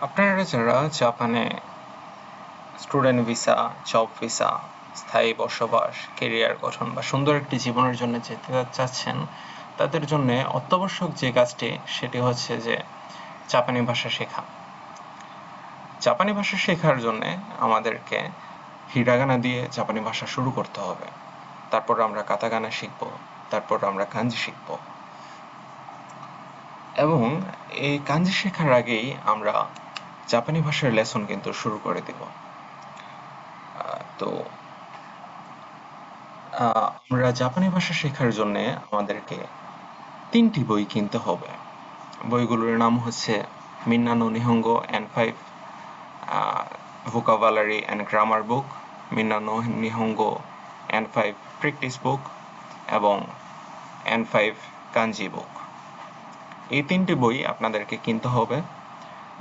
আপনারা যারা জাপানে স্টুডেন্ট ভিসা, জব ভিসা, স্থায়ী বসবাস, কেরিয়ার গঠন বা সুন্দর একটি জীবনের জন্য যেতে চাচ্ছেন, তাদের জন্য অত্যাবশ্যক যে কাজটি সেটি হচ্ছে যে জাপানি ভাষা শেখা। জাপানি ভাষা শেখার জন্য আমাদেরকে হিরাগানা দিয়ে জাপানি ভাষা শুরু করতে হবে। তারপর আমরা কাতাকানা শিখব, তারপর আমরা কাঞ্জি শিখব এবং এই কাঞ্জি শেখার আগেই আমরা জাপানি ভাষার লেসন কিন্তু শুরু করে দেব। তো আমরা জাপানি ভাষা শেখার জন্যে আমাদেরকে ৩টি বই কিনতে হবে। বইগুলোর নাম হচ্ছে Minna no Nihongo N5 vocabulary and grammar book, Minna no Nihongo N5 practice বুক এবং N5 কাঞ্জি বুক। এই ৩টি বই আপনাদেরকে কিনতে হবে।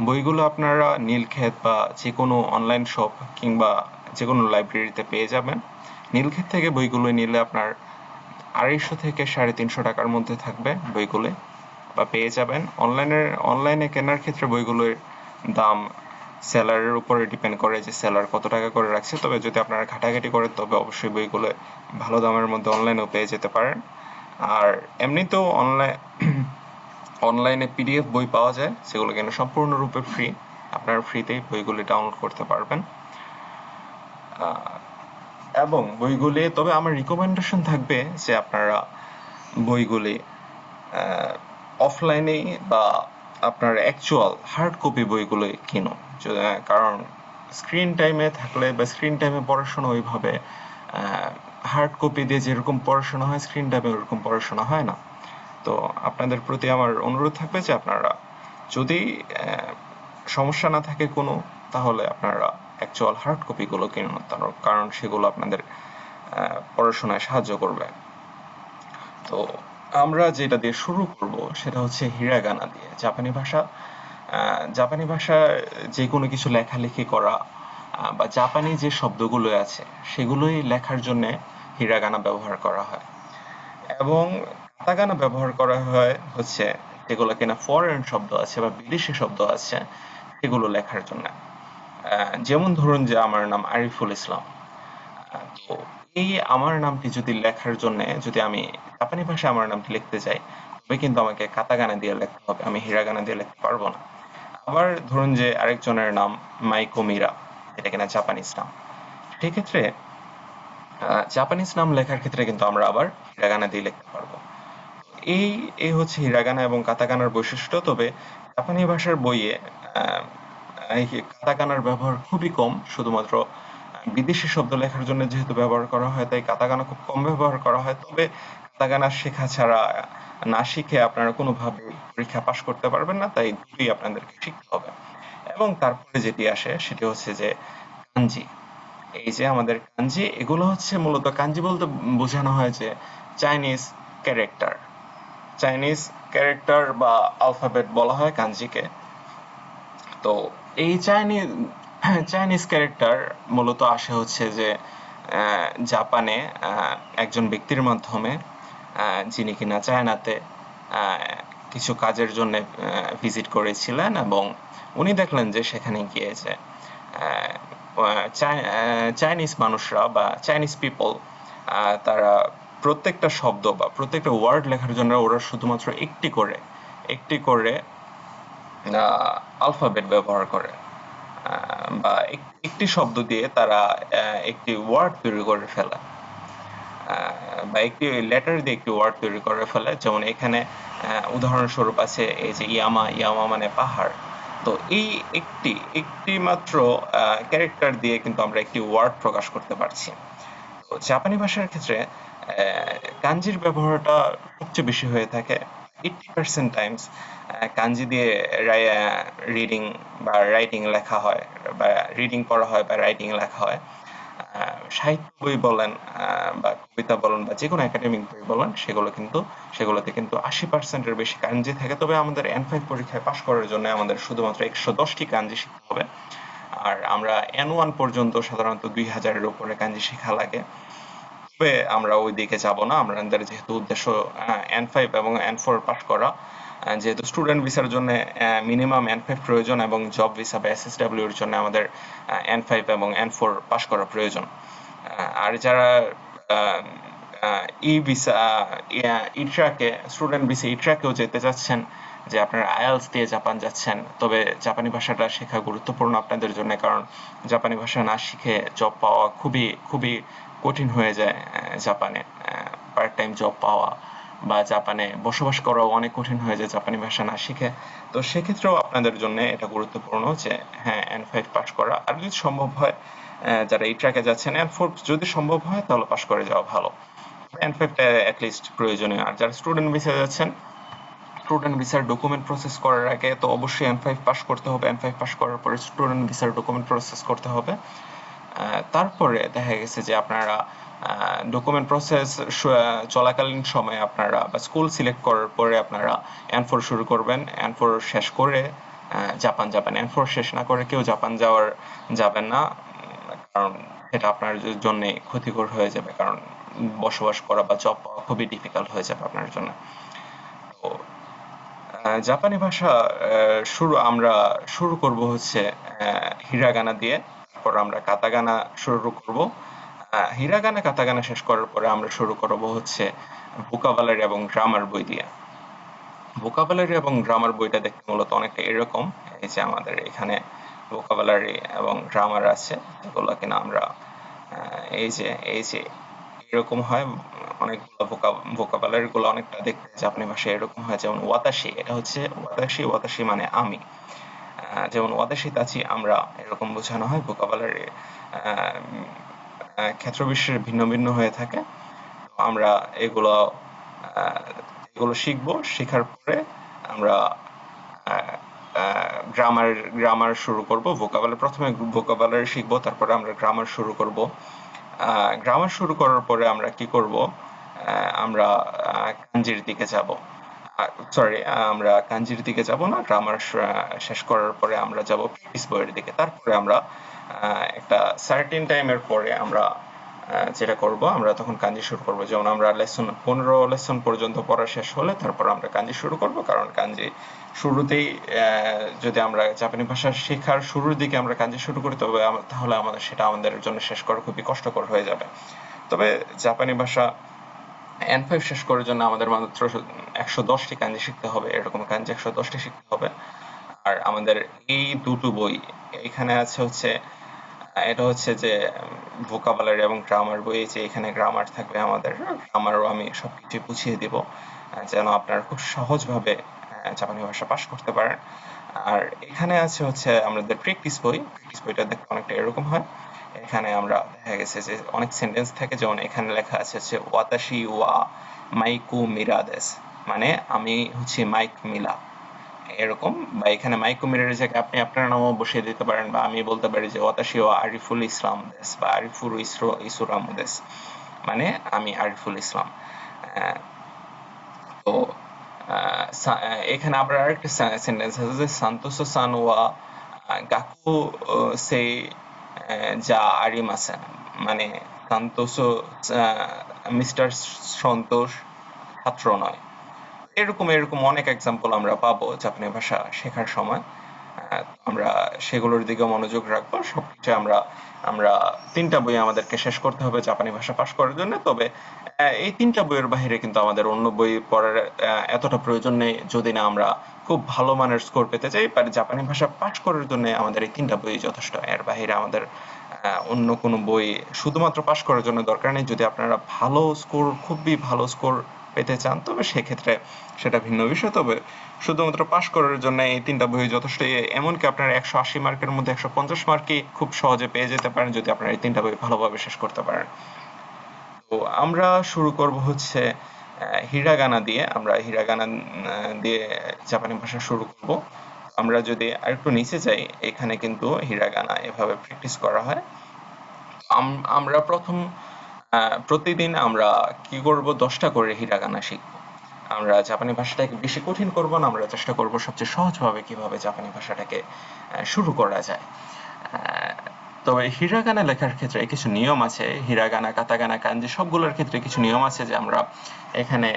বইগুলো আপনারা নীলক্ষেত বা যেকোনো অনলাইন শপ কিংবা যেকোনো লাইব্রেরিতে পেয়ে যাবেন। নীলক্ষেত থেকে বইগুলো নিলে আপনার 250 থেকে 350 টাকার মধ্যে থাকবে বইগুলো, বা পেয়ে যাবেন। অনলাইনে কেনার ক্ষেত্রে বইগুলোর দাম সেলারের উপরে ডিপেন্ড করে যে সেলার কত টাকা করে রাখছে। তবে যদি আপনারা ঘাটাঘাটি করেন তবে অবশ্যই বইগুলো ভালো দামের মধ্যে অনলাইনেও পেয়ে যেতে পারেন। আর এমনিতেও অনলাইনে পিডিএফ বই পাওয়া যায়, সেগুলো কিন্তু সম্পূর্ণরূপে ফ্রি। আপনারা ফ্রিতেই বইগুলি ডাউনলোড করতে পারবেন। এবং বইগুলি, তবে আমার রিকমেন্ডেশন থাকবে যে আপনারা বইগুলি অফলাইনেই বা আপনার অ্যাকচুয়াল হার্ড কপি বইগুলোই কিনুন। কারণ স্ক্রিন টাইমে থাকলে বা স্ক্রিন টাইমে পড়াশোনা ওইভাবে হার্ড কপি দিয়ে যেরকম পড়াশোনা হয় স্ক্রিন টাইমে ওরকম পড়াশোনা হয় না। তো আপনাদের প্রতি আমার অনুরোধ থাকবে যে আপনারা যদি সমস্যা না থাকে কোনো, তাহলে আপনারা অ্যাকচুয়াল হার্ড কপিগুলো কিনুন, কারণ সেগুলো আপনাদের পড়াশোনায় সাহায্য করবে। তো আমরা যেটা দিয়ে শুরু করব সেটা হচ্ছে হিরাগানা দিয়ে। জাপানি ভাষায় যে কোনো কিছু লেখালেখি করা বা জাপানি যে শব্দগুলো আছে সেগুলোই লেখার জন্যে হিরাগানা ব্যবহার করা হয়। এবং কাতাকানা ব্যবহার করা হয় হচ্ছে যেগুলো কিনা ফরেন শব্দ আছে বা বিদেশি শব্দ আছে সেগুলো লেখার জন্য। যেমন ধরুন যে আমার নাম আরিফুল ইসলাম। তো এই আমার নামটি যদি লেখার জন্য যদি আমি জাপানি ভাষায় আমার নামটি লিখতে চাই, তবে কিন্তু আমাকে কাতাকানা দিয়ে লিখতে হবে, আমি হিরাগানা দিয়ে লিখতে পারবো না। আবার ধরুন যে আরেকজনের নাম মাইকো মিরা, এটা কিনা জাপানিজ নাম, সেক্ষেত্রে জাপানিজ নাম লেখার ক্ষেত্রে কিন্তু আমরা আবার হিরাগানা দিয়ে লিখতে পারবো। এই এই হচ্ছে হিরাগানা এবং কাতাকানার বৈশিষ্ট্য। তবে জাপানি ভাষার বইয়ে আহ, এই কাতাকানার ব্যবহার খুবই কম। শুধুমাত্র বিদেশি শব্দ লেখার জন্য যেহেতু ব্যবহার করা হয়, তাই কাতাকানা খুব কম ব্যবহার করা হয়। তবে কাতাকানা শেখা ছাড়া, না শিখে আপনারা কোনোভাবে পরীক্ষা পাশ করতে পারবেন না, তাই দুটোই আপনাদেরকে শিখতে হবে। এবং তারপরে যেটি আসে সেটি হচ্ছে যে কাঞ্জি। এই যে আমাদের কাঞ্জি, এগুলো হচ্ছে মূলত, কাঞ্জি বলতে বোঝানো হয় যে চাইনিজ ক্যারেক্টার। চাইনিজ ক্যারেক্টার বা আলফাবেট বলা হয় কাঞ্জিকে। তো এই চাইনিজ ক্যারেক্টার মূলত আসে হচ্ছে যে জাপানে একজন ব্যক্তির মাধ্যমে, যিনি কিনা চায়নাতে কিছু কাজের জন্য ভিজিট করেছিলেন, এবং উনি দেখলেন যে সেখানে গিয়ে যে চাইনিজ মানুষরা বা চাইনিজ পিপল, তারা প্রত্যেকটা শব্দ বা প্রত্যেকটা ওয়ার্ড লেখার জন্য ওরা শুধুমাত্র একটি করে আলফাবেট ব্যবহার করে, বা একটি শব্দ দিয়ে তারা একটি ওয়ার্ড তৈরি করে ফেলে, বা একটি লেটার দিয়ে একটি ওয়ার্ড তৈরি করে ফেলে। যেমন এখানে উদাহরণস্বরূপ আছে এই যে ইয়ামা, ইয়ামা মানে পাহাড়। তো এই একটি একটি মাত্র ক্যারেক্টার দিয়ে কিন্তু আমরা একটি ওয়ার্ড প্রকাশ করতে পারছি। তো জাপানি ভাষার ক্ষেত্রে কাঞ্জির ব্যবহারটা সবচেয়ে বেশি হয়ে থাকে। 80% টাইমস কাঞ্জি দিয়ে রিডিং বা রাইটিং লেখা হয়, বা রিডিং পড়া হয় বা রাইটিং লেখা হয়। সাহিত্য বই বলেন বা কবিতা বলেন বা যে কোনো একাডেমিক বই বলেন, সেগুলোতে কিন্তু 80%-এর বেশি কাঞ্জি থাকে। তবে আমাদের N5 পরীক্ষায় পাশ করার জন্য আমাদের শুধুমাত্র 110টি কাঞ্জি শিখতে হবে। আর আমরা N1 পর্যন্ত সাধারণত 2000-এর উপরে কাঞ্জি শেখা লাগে। তবে আমরা ওই দিকে যাব না, আমাদের যেহেতু উদ্দেশ্য N5 এবং N4 পাশ করা। যেহেতু স্টুডেন্ট ভিসার জন্য মিনিমাম N5 প্রয়োজন এবং জব ভিসা বা SSW এর জন্য আমাদের N5 এবং N4 পাস করা প্রয়োজন। আর যারা ই ভিসা ইট্রাকে স্টুডেন্ট ভিসা ইট্রাকেও যেতে চাচ্ছেন, যে আপনারা আইএলটিএস দিয়ে জাপান যাচ্ছেন, তবে জাপানি ভাষাটা শেখা গুরুত্বপূর্ণ আপনাদের জন্য, কারণ জাপানি ভাষা না শিখে জব পাওয়া খুবই খুবই কঠিন হয়ে যায়। জাপানে পার্ট টাইম জব পাওয়া বা জাপানে বসবাস করাও অনেক কঠিন হয়ে যায় জাপানি ভাষা না শিখে। তো সেক্ষেত্রেও আপনাদের জন্য এটা গুরুত্বপূর্ণ যে হ্যাঁ N5 পাস করা, আর যদি সম্ভব হয় যারা এই ট্র্যাকে যাচ্ছেন N4 যদি সম্ভব হয় তাহলে পাস করে যাওয়া ভালো। N5টা অ্যাটলিস্ট প্রয়োজনীয়। আর যারা স্টুডেন্ট ভিসা যাচ্ছেন, স্টুডেন্ট ভিসার ডকুমেন্ট প্রসেস করার আগে তো অবশ্যই N5 পাস করতে হবে। N5 পাস করার পরে স্টুডেন্ট ভিসার ডকুমেন্ট প্রসেস করতে হবে। তারপরে দেখা গেছে যে আপনারা ডকুমেন্ট প্রসেস চলাকালীন সময়ে আপনারা বা স্কুল সিলেক্ট করার পরে আপনারা N4 শুরু করবেন। N4 শেষ করে জাপান যাবেন। N4 শেষ না করে কেউ জাপান যাবেন না, কারণ এটা আপনার জন্য ক্ষতিকর হয়ে যাবে, কারণ বসবাস করা বা জব পাওয়া খুবই ডিফিকাল্ট হয়ে যাবে আপনার জন্য। তো জাপানি ভাষা আমরা শুরু করব হচ্ছে হিরাগানা দিয়ে, তারপর আমরা কাতাগানা শুরু করব। হিরাগানা কাতাগানা শেষ করার পরে আমরা শুরু করব হচ্ছে ভোকাবুলারি এবং গ্রামার বই দিয়ে। ভোকাবুলারি এবং গ্রামার বইটা দেখতে মূলত অনেকটা এরকম। এই যে আমাদের এখানে ভোকাবুলারি এবং গ্রামার আছে, এগুলো কিনা আমরা এই যে এরকম হয়। অনেকগুলো ভোকাবুলারি গুলো অনেকটা দেখতে জাপানি ভাষায় এরকম হয়। যেমন ওয়াতাশি, এটা হচ্ছে ওয়াতাশি মানে আমি। যেমন ওয়াতাশি তাচি আমরা, এরকম বোঝানো হয়। ভোকাবুলারি ক্ষেত্র বিশেষে ভিন্ন ভিন্ন হয়ে থাকে। আমরা এগুলো শিখবো। শেখার পরে আমরা গ্রামার শুরু করব। প্রথমে ভোকাবুলারি শিখবো, তারপরে আমরা গ্রামার শুরু করব। গ্রামার শুরু করার পরে আমরা কি করব, আমরা কাঞ্জির দিকে যাব। সরি, আমরা কাঞ্জির দিকে যাব না, গ্রামার শেষ করার পরে আমরা যাব প্র্যাকটিস বইয়ের দিকে। তারপরে আমরা একটা সার্টেন টাইমের পরে আমরা যেটা করব, আমরা তখন কাঞ্জি শুরু করব। যেমন আমরা 15 লেসন পর্যন্ত পড়া শেষ হলে তারপর আমরা কাঞ্জি শুরু করব, কারণ কাঞ্জি শুরুতেই যদি আমরা জাপানি ভাষা শেখার শুরুর দিকে আমরা কাঞ্জি শুরু করি, তবে তাহলে আমাদের জন্য শেষ করা খুবই কষ্টকর হয়ে যাবে। তবে জাপানি ভাষা N5 শেষ করার জন্য আমাদের মাত্র 110টি কাঞ্জি শিখতে হবে, এরকম কাঞ্জি 110টি শিখতে হবে। আর আমাদের এই দুটো বই, এখানে আছে হচ্ছে এটা হচ্ছে যে ভোকাবুলারি এবং গ্রামার বই। যে এখানে গ্রামার থাকবে, আমাদের গ্রামারও আমি সবকিছু বুঝিয়ে দিব, যেন আপনারা খুব সহজভাবে জাপানি ভাষা পাস করতে পারেন। আর এখানে আছে হচ্ছে আমাদের প্র্যাকটিস বইটা দেখতে অনেকটা এরকম হয়। এখানে আমরা দেখা গেছে যে অনেক সেন্টেন্স থাকে, যেমন এখানে লেখা আছে হচ্ছে ওয়াতাশি ওয়া মাইকু মিরাদেস, মানে আমি হচ্ছে মাইক মিলা, এরকম। বা এখানে মাইকু মিরার জায়গায় আপনি আপনার নামও বসিয়ে দিতে পারেন, বা আমি বলতে পারি যে ওয়াতাশি ওয়া আরিফুল ইসলাম দেস বা আরিফুল ইসুরাম দেস, মানে আমি আরিফুল ইসলাম। তো এখানে আবার আরেকটা সেন্টেন্স আছে যে সান্তোসো সান ওয়া গাকু সেই যা আরিমাসে, মানে সান্তোসো মিস্টার সন্তোষ ছাত্র নয়। এরকম এরকম অনেক এক্সাম্পল আমরা পাবো জাপানি ভাষা শেখার সময়। আমরা সেগুলোর দিকে মনোযোগ রাখবো। সবকিছু আমরা আমরা 3টা বই আমাদেরকে শেষ করতে হবে জাপানি ভাষা পাস করার জন্য। তবে এই 3টা বইয়ের বাহিরে কিন্তু আমাদের অন্য বই পড়ার এতটা প্রয়োজন নেই, যদি না আমরা খুব ভালো মানের স্কোর পেতে চাই। জাপানি ভাষা পাস করার জন্য আমাদের এই 3টা বই যথেষ্ট। এর বাহিরে আমাদের অন্য কোনো বই শুধুমাত্র পাস করার জন্য দরকার নেই। যদি আপনারা খুবই ভালো স্কোর পেতে চান, তবে সেক্ষেত্রে সেটা ভিন্ন বিষয়। তবে শুধুমাত্র পাস করার জন্য এই 3টা বই যথেষ্ট। এমনকি আপনারা 180 মার্কের মধ্যে 150 মার্কই খুব সহজে পেয়ে যেতে পারেন, যদি আপনারা এই 3টা বই ভালোভাবে শেষ করতে পারেন। তো আমরা শুরু করব হচ্ছে হিরাগানা দিয়ে। আমরা হিরাগানা দিয়ে জাপানি ভাষা শুরু করব। আমরা যদি আরেকটু নিচে যাই, এখানে কিন্তু হিরাগানা এভাবে প্র্যাকটিস করা হয়। আমরা প্রতিদিন আমরা কি করব, 10টা করে হিরাগানা শিখব। আমরা জাপানি ভাষাটাকে বেশি কঠিন করব না, আমরা চেষ্টা করব সবচেয়ে সহজভাবে কিভাবে জাপানি ভাষাটাকে শুরু করা যায়। তবে হিরাগানা লেখার ক্ষেত্রে কিছু নিয়ম আছে। হিরাগানা, কাতাগানা, কাঞ্জি সবগুলোর ক্ষেত্রে কিছু নিয়ম আছে, যে আমরা এখানে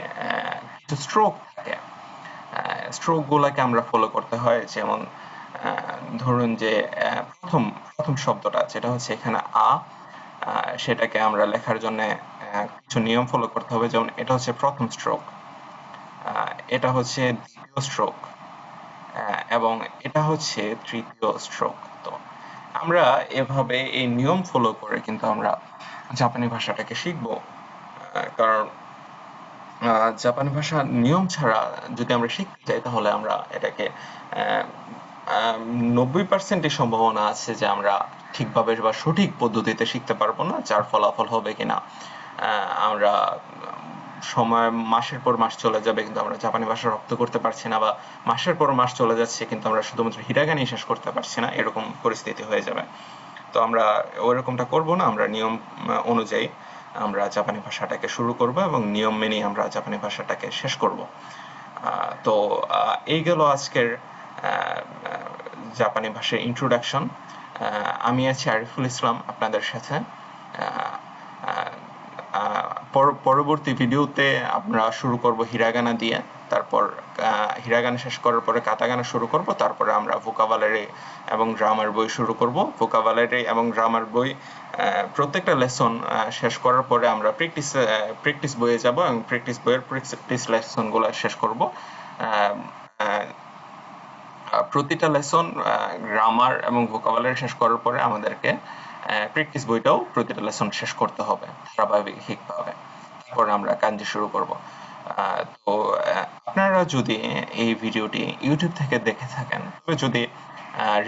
কিছু স্ট্রোক থাকে। স্ট্রোক গুলাকে আমরা ফলো করতে হয়। যেমন ধরুন যে প্রথম প্রথম শব্দটা যেটা হচ্ছে এখানে সেটাকে আমরা লেখার জন্য কিছু নিয়ম ফলো করতে হবে। যেমন এটা হচ্ছে প্রথম স্ট্রোক, এটা হচ্ছে দ্বিতীয় স্ট্রোক, এবং এটা হচ্ছে তৃতীয় স্ট্রোক। তো আমরা এভাবে এই নিয়ম ফলো করে কিন্তু আমরা জাপানি ভাষাটাকে শিখবো। কারণ জাপানি ভাষার নিয়ম ছাড়া যদি আমরা শিখতে চাই তাহলে আমরা এটাকে 90%ই সম্ভাবনা আছে যে আমরা ঠিকভাবে বা সঠিক পদ্ধতিতে শিখতে পারবো না, যার ফলাফল হবে কিনা আমরা সময় মাসের পর মাস চলে যাবে কিন্তু আমরা জাপানি ভাষা রপ্ত করতে পারছি না, বা মাসের পর মাস চলে যাচ্ছে কিন্তু আমরা শুধুমাত্র হিরাগানি শেষ করতে পারছি না, এরকম পরিস্থিতি হয়ে যাবে। তো আমরা ওইরকমটা করব না, আমরা নিয়ম অনুযায়ী আমরা জাপানি ভাষাটাকে শুরু করব এবং নিয়ম মেনেই আমরা জাপানি ভাষাটাকে শেষ করব। তো এই গেল আজকের জাপানি ভাষার ইন্ট্রোডাকশন। আমি আছি আরিফুল ইসলাম আপনাদের সাথে। পরবর্তী ভিডিওতে আমরা শুরু করব হিরাগানা দিয়ে, তারপর হিরাগানা শেষ করার পরে কাতাগানা শুরু করব, তারপরে আমরা ভোকাবুলারি এবং গ্রামার বই শুরু করব। ভোকাবুলারি এবং গ্রামার বই প্রত্যেকটা লেসন শেষ করার পরে আমরা প্র্যাকটিস বইয়ে যাব এবং প্র্যাকটিস বইয়ের প্র্যাকটিস লেসনগুলো শেষ করব। প্রতিটা লেসন গ্রামার এবং ভোকাবুলারি শেষ করার পরে আমাদেরকে প্র্যাকটিস বইটাও প্রতিটা লেসন শেষ করতে হবে ধারাবাহিকভাবে। তারপর আমরা কাঞ্জি শুরু করব। তো আপনারা যদি এই ভিডিওটি ইউটিউব থেকে দেখে থাকেন, তবে যদি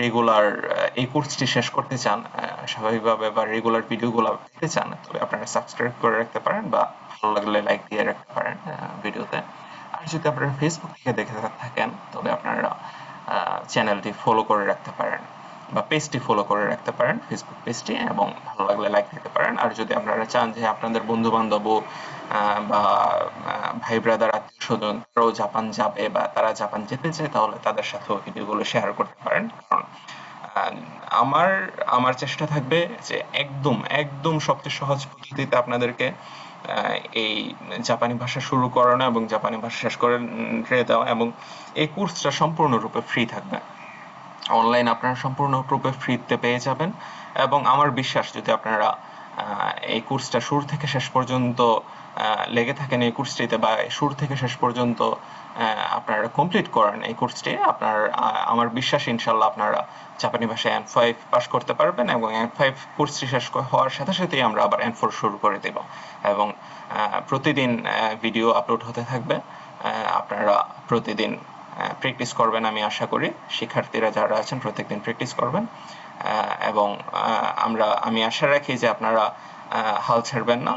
রেগুলার এই কোর্সটি শেষ করতে চান স্বাভাবিকভাবে, বা রেগুলার ভিডিওগুলো পেতে চান, তবে আপনারা সাবস্ক্রাইব করে রাখতে পারেন বা ভালো লাগলে লাইক দিয়ে রাখতে পারেন ভিডিওতে। আর যদি আপনারা ফেসবুক থেকে দেখে থাকেন তবে আপনারা চ্যানেলটি ফলো করে রাখতে পারেন বা পেজটি ফলো করে রাখতে পারেন, ফেসবুক পেজটি, এবং ভালো লাগলে লাইক দিতে পারেন। আর যদি আপনারা চান যে আপনাদের বন্ধু বান্ধব বা ভাই ব্রাদার আত্মীয় স্বজন তারাও জাপান যাবে বা তারা জাপান যেতে চায়, তাহলে তাদের সাথেও ভিডিওগুলো শেয়ার করতে পারেন। কারণ আমার আমার চেষ্টা থাকবে যে একদম একদম সবচেয়ে সহজ পদ্ধতিতে আপনাদেরকে এই জাপানি ভাষা শুরু করানো এবং জাপানি ভাষা শেষ করে দেওয়া, এবং এই কোর্সটা সম্পূর্ণরূপে ফ্রি থাকবে। অনলাইন আপনারা সম্পূর্ণরূপে ফ্রিতে পেয়ে যাবেন, এবং আমার বিশ্বাস যদি আপনারা এই কোর্সটা শুরু থেকে শেষ পর্যন্ত লেগে থাকেন এই কোর্সটিতে, বা শুরু থেকে শেষ পর্যন্ত আপনারা কমপ্লিট করেন এই কোর্সটি, আমার বিশ্বাস ইনশাল্লাহ আপনারা জাপানি ভাষায় N5 পাস করতে পারবেন, এবং N5 কোর্সটি শেষ হওয়ার সাথে সাথেই আমরা আবার N4 শুরু করে দেব, এবং প্রতিদিন ভিডিও আপলোড হতে থাকবে। আপনারা প্রতিদিন প্র্যাকটিস করবেন, আমি আশা করি শিক্ষার্থীরা যারা আছেন প্রত্যেকদিন প্র্যাকটিস করবেন, এবং আমি আশা রাখি যে আপনারা হাল ছাড়বেন না,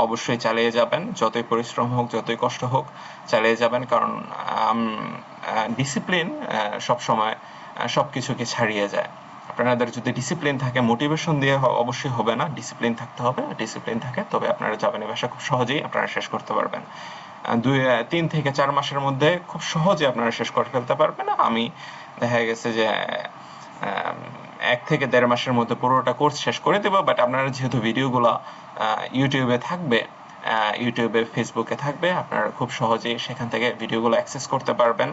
অবশ্যই চালিয়ে যাবেন, যতই পরিশ্রম হোক যতই কষ্ট হোক চালিয়ে যাবেন। কারণ ডিসিপ্লিন সবসময় সবকিছুকে ছাড়িয়ে যায়। আপনাদের যদি ডিসিপ্লিন থাকে, মোটিভেশন দিয়ে অবশ্যই হবে না, ডিসিপ্লিন থাকতে হবে। ডিসিপ্লিন থাকে তবে আপনারা জাপানি ভাষা খুব সহজেই আপনারা শেষ করতে পারবেন। 3 থেকে 4 মাসের মধ্যে খুব সহজে আপনারা শেষ করে ফেলতে পারবেন। আমি দেখা গেছে যে 1 থেকে 1.5 মাসের মধ্যে পুরোটা কোর্স শেষ করে দেব। বাট আপনারা যেহেতু ভিডিওগুলো ইউটিউবে থাকবে, ইউটিউবে ফেসবুকে থাকবে, আপনারা খুব সহজেই সেখান থেকে ভিডিওগুলো অ্যাক্সেস করতে পারবেন,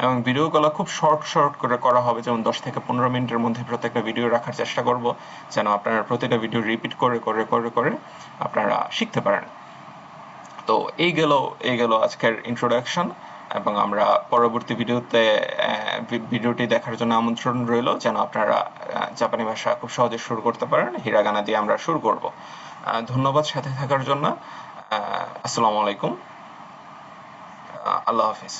এবং ভিডিওগুলো খুব শর্ট করে করা হবে। যেমন 10 থেকে 15 মিনিটের মধ্যে প্রত্যেকটা ভিডিও রাখার চেষ্টা করব, যেন আপনারা প্রতিটা ভিডিও রিপিট করে আপনারা শিখতে পারেন। তো এই গেল আজকের ইন্ট্রোডাকশন, এবং আমরা পরবর্তী ভিডিওটি দেখার জন্য আমন্ত্রণ রইল, যেন আপনারা জাপানি ভাষা খুব সহজে শুরু করতে পারেন। হিরাগানা দিয়ে আমরা শুরু করব। ধন্যবাদ সাথে থাকার জন্য। আসসালামু আলাইকুম, আল্লাহ হাফিজ।